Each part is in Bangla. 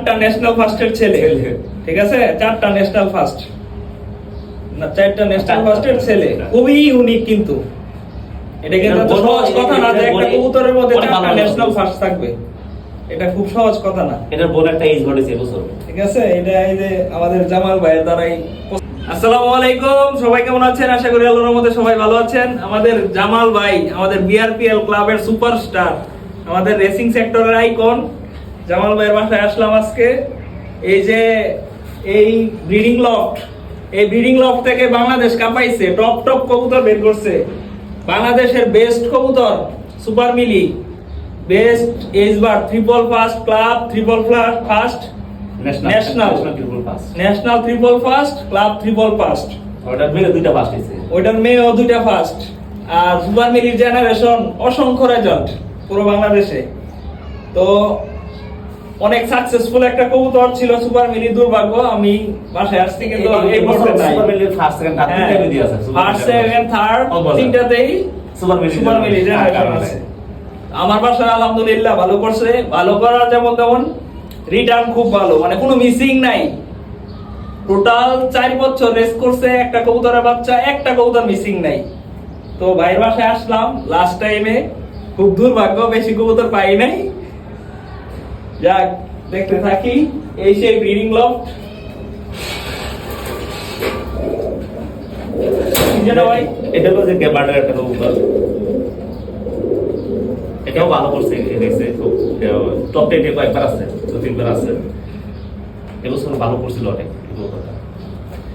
চারটা ন্যাশনাল ফার্স্টের ছেলে, ঠিক আছে? চারটা ন্যাশনাল ফার্স্ট না, চারটা ন্যাশনাল ফার্স্টের ছেলে, খুবই ইউনিক। কিন্তু এটা কিন্তু সহজ কথা না যে একটা কবুতরের মধ্যে চারটা ন্যাশনাল ফার্স্ট থাকবে, এটা খুব সহজ কথা না। এটার বোন একটা এজ ঘটেছে বছর, ঠিক আছে? এটা এই যে আমাদের জামাল ভাইয়ের দ্বারাই। আসসালামু আলাইকুম, সবাই কেমন আছেন? আশা করি আল্লাহর রহমতে সবাই ভালো আছেন। আমাদের জামাল ভাই আমাদের বিআরপিএল ক্লাবের সুপারস্টার, আমাদের রেসিং সেক্টরের আইকন জামাল ভাইয়ের বাসায় আসলাম আজকে। এই যে এই ব্রিডিং লফট, এই ব্রিডিং লফট থেকে বাংলাদেশ কাঁপাইছে, টপ টপ কবুতর বের করছে। বাংলাদেশের বেস্ট কবুতর সুপার মিলি, বেস্ট এজবার, triple first club, triple first national triple first club, triple first. ওটার মেয়ে দুইটা ফার্স্ট হয়েছে, ওইটার মেয়েও দুইটা ফার্স্ট। আর সুপার মিলির জেনারেশন অসংখ্য রেজাল্ট পুরো বাংলাদেশে। তো অনেক সাকসেসফুল একটা কবুতর ছিল সুপার মিলি। দুর্ভাগ্য আমি বাসায় আসছি কিন্তু এই বছর নাই। সুপার মিলির ফার্স্ট সেকেন্ড থার্ড তিনটা দিয়ে আছে, ফার্স্ট সেকেন্ড থার্ড তিনটাতেই সুপার মিলি জেনারেশন আছে। আমার বাসায় আলহামদুলিল্লাহ ভালো করছে, ভালো করার যেমন তেমন রিটার্ন খুব ভালো, মানে কোনো মিসিং নাই। টোটাল 4 বছর রেস করছে, একটা কবুতরের বাচ্চা, একটা কবুতর মিসিং নাই। তো ভাইয়ের বাসায় আসলাম লাস্ট টাইমে, খুব দুর্ভাগ্য বেশি কবুতর পাই নাই। যাক, দেখতে থাকি। এই সেই ব্রিডিং লফট। ভাই এটা হলো যে গ্যাবার্ডের একটা কবুতর, এটাও ভালো করছে, রেসে খুব টপ 10 এ কয়েকবার আছে, 2-3 বার আছে। এবছর ভালো করছিল অনেক কবুতরটা।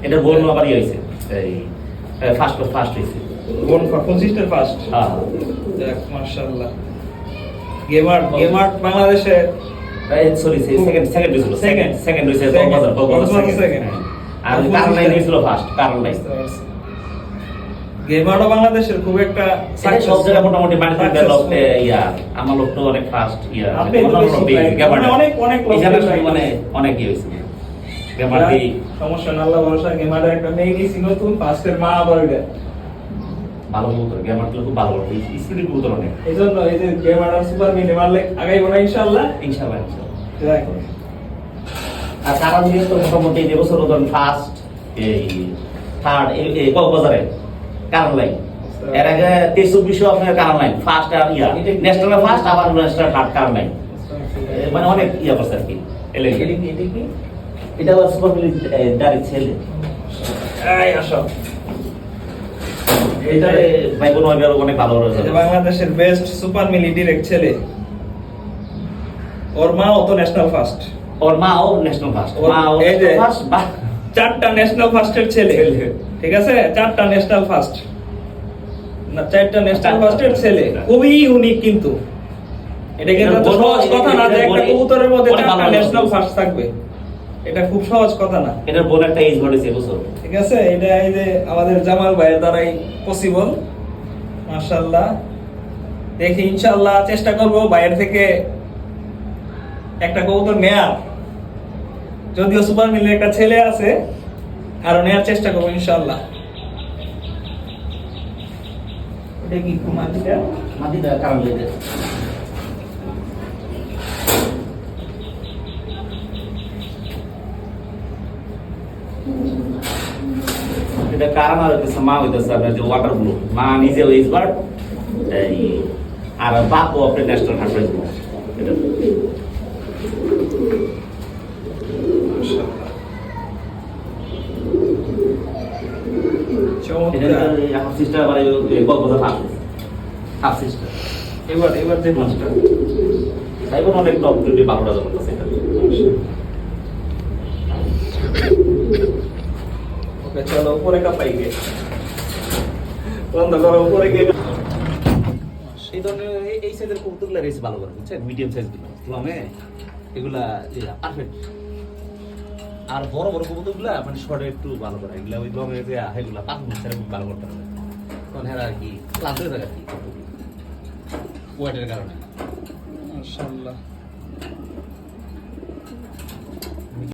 এটা বোন আবারই হয়েছে, এই ফার্স্ট হয়েছে, বোন কনসিস্টেন্ট ফার্স্ট। হ্যাঁ, যাক মাশাআল্লাহ। গেমার্ট বাংলাদেশে সরি সেকেন্ড হয়েছিল, সেকেন্ড হয়েছে কক্সবাজার সেকেন্ড। আর কারণ নাই হয়েছিল ফার্স্ট, কারণ নাই। গেমার্টও বাংলাদেশের খুব একটা সব জায়গায় মোটামুটি বাড়িতে ডেভেলপে ইয়া, আমার লোক তো অনেক ফার্স্ট ইয়া, মানে অনেক ইয়ে হয়েছে। গেমার্টি সমস্যা না, আল্লাহ ভরসা। গেমার্টের একটা মেয়ে নিয়েছি নতুন, ফার্স্টের মা আবার এটা ভালো কবুতর, গেমার্টি খুব ভালো কবুতর, স্পিড কবুতর অনেক। এই জন্য এই যে গেমার্ট আর সুপার মিলি মারলে আগাইব না ইনশাআল্লাহ। যাক, আর কারণ দিয়ে তো মোটামুটি এই বছর ওজন ফার্স্ট, এই থার্ড, এই কক্সবাজারে কারণ লাইন। এর আগে 23-24 আপনার কারণ লাইন ফার্স্ট আর ইয়া ন্যাশনাল ফার্স্ট, আবার ন্যাশনাল থার্ড কারণ লাইন, মানে অনেক ইয়া করছে আর কি। এটা হচ্ছে সুপার মিলি ডাইরেক্ট ছেলে। এই আসো, এটা ভাই বোন অনেক ভালো রয়েছে, বাংলাদেশের বেস্ট সুপার মিলি ডিরেক্ট ছেলে। ওর মা তো ন্যাশনাল ফার্স্ট, ওর মাও ন্যাশনাল ফার্স্ট, মাও ফার্স্ট। চারটা ন্যাশনাল ফার্স্টের ছেলে, ঠিক আছে? চারটা ন্যাশনাল ফার্স্ট না, চারটা ন্যাশনাল ফার্স্টের ছেলে, খুবই ইউনিক। কিন্তু এটা কিন্তু সহজ কথা না যে একটা কবুতরের মধ্যে চারটা ন্যাশনাল ফার্স্ট থাকবে, এটা খুব সহজ কথা না। এটার বোন একটা এজ ঘটেছে বছর, ঠিক আছে? এটা এই যে আমাদের জামাল ভাইয়ের দ্বারাই পসিবল। মাশাআল্লাহ। দেখি ইনশাআল্লাহ চেষ্টা করব ভাইয়ের থেকে একটা কবুতর নেয়ার। যদিও সুপার মিলের একটা ছেলে আছে, আরো নেয়ার চেষ্টা করবো ইনশাআল্লাহ। এটা কি মাটিটা কারণ হয়ে যায়। এটা কারণ আর হইতেছে মা হইতেছে আপনার যে ওয়াটার ব্লু, মা নিজে ওয়েজ বার্ড, এই আর বাপও আপনার ন্যাশনাল হার্ট। এটা হাফ সিস্টার, আবার কক্সবাজার হাফ সিস্টার। এবার যে মাছটা তাই বোন অনেক টপ যদি ভালোটা যখন আছে এটা। ওকে চলো উপরে কাপাই গে, বন্ধ করো উপরে গে। এই ধরনের এই সাইজের কবুতরগুলো রেস ভালো করে, বুঝছেন? মিডিয়াম সাইজ গুলো লমে এগুলা পারফেক্ট। আর বড় বড় কবুতরগুলা মানে শর্টে একটু ভালো করে, এগুলা ওই লমে যে এগুলা পারফরমেন্স খুব ভালো করতে হবে। তখন হ্যাঁ আর কি ক্লাস হয়ে থাকে আর কি ওয়েটের কারণে। মাশাআল্লাহ।